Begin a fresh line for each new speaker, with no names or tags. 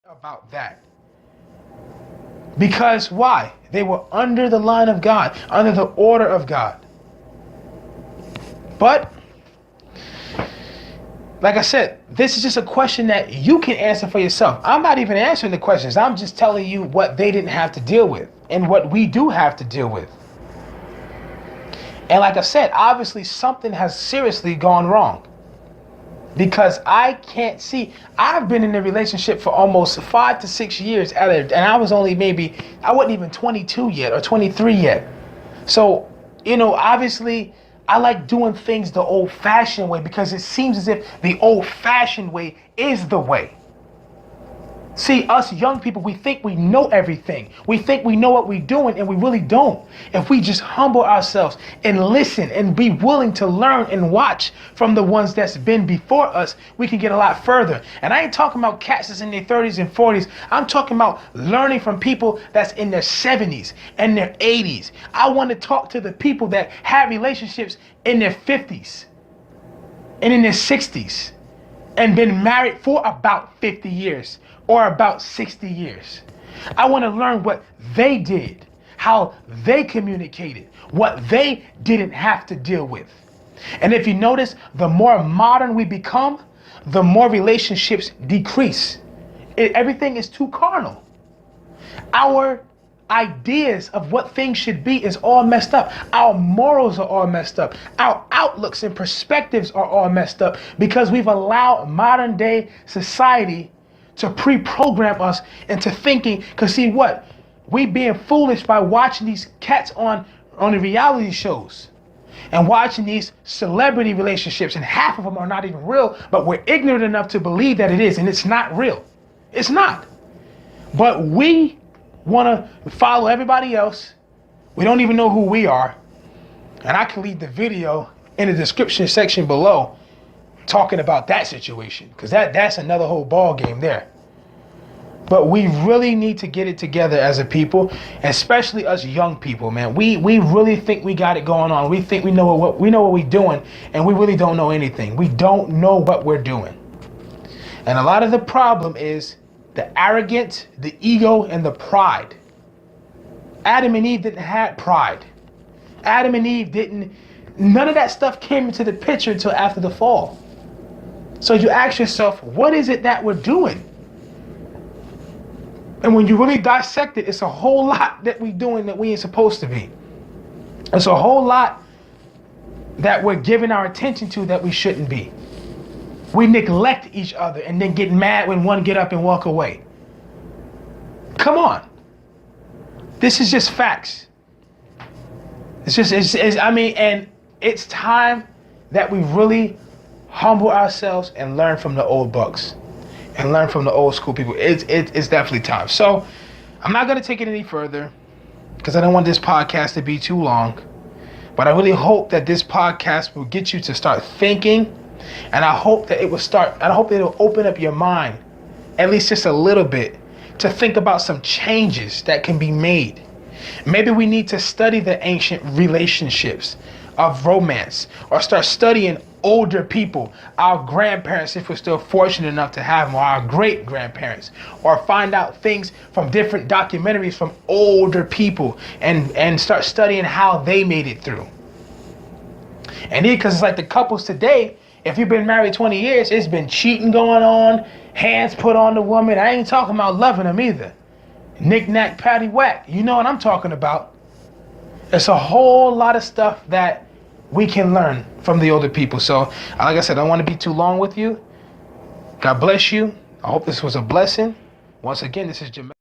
about that. Because why? They were under the line of God, under the order of God. But, like I said, this is just a question that you can answer for yourself. I'm not even answering the questions. I'm just telling you what they didn't have to deal with and what we do have to deal with. And like I said, obviously something has seriously gone wrong. Because I can't see. I've been in a relationship for almost 5 to 6 years, and I was only I wasn't even 22 yet or 23 yet. So, obviously, I like doing things the old-fashioned way because it seems as if the old-fashioned way is the way. See, us young people, we think we know everything. We think we know what we're doing, and we really don't. If we just humble ourselves and listen and be willing to learn and watch from the ones that's been before us, we can get a lot further. And I ain't talking about cats that's in their 30s and 40s. I'm talking about learning from people that's in their 70s and their 80s. I want to talk to the people that have relationships in their 50s and in their 60s and been married for about 50 years. Or about 60 years. I want to learn what they did, how they communicated, what they didn't have to deal with. And if you notice, the more modern we become, the more relationships decrease. Everything is too carnal. Our ideas of what things should be is all messed up. Our morals are all messed up. Our outlooks and perspectives are all messed up because we've allowed modern day society to pre-program us into thinking, because see what? We being foolish by watching these cats on the reality shows and watching these celebrity relationships, and half of them are not even real, but we're ignorant enough to believe that it is, and it's not real. It's not. But we want to follow everybody else. We don't even know who we are. And I can leave the video in the description section below talking about that situation, because that's another whole ball game there. But we really need to get it together as a people, especially us young people, man. We really think we got it going on. We think we know what we're doing, and we really don't know anything. We don't know what we're doing. And a lot of the problem is the arrogance, the ego, and the pride. Adam and Eve didn't have pride. Adam and Eve didn't. None of that stuff came into the picture until after the fall. So you ask yourself, what is it that we're doing? And when you really dissect it, it's a whole lot that we're doing that we ain't supposed to be. It's a whole lot that we're giving our attention to that we shouldn't be. We neglect each other and then get mad when one get up and walk away. Come on. This is just facts. And it's time that we really humble ourselves and learn from the old bucks and learn from the old school people. It's definitely time. So I'm not going to take it any further because I don't want this podcast to be too long. But I really hope that this podcast will get you to start thinking, and I hope that it will open up your mind, at least just a little bit, to think about some changes that can be made. Maybe we need to study the ancient relationships of romance, or start studying older people, our grandparents, if we're still fortunate enough to have them, or our great grandparents, or find out things from different documentaries from older people and start studying how they made it through. And because it's like the couples today, if you've been married 20 years, it's been cheating going on, hands put on the woman. I ain't talking about loving them either. Knick-knack, paddywhack. You know what I'm talking about. It's a whole lot of stuff that we can learn from the older people. So, like I said, I don't want to be too long with you. God bless you. I hope this was a blessing. Once again, this is Jamel.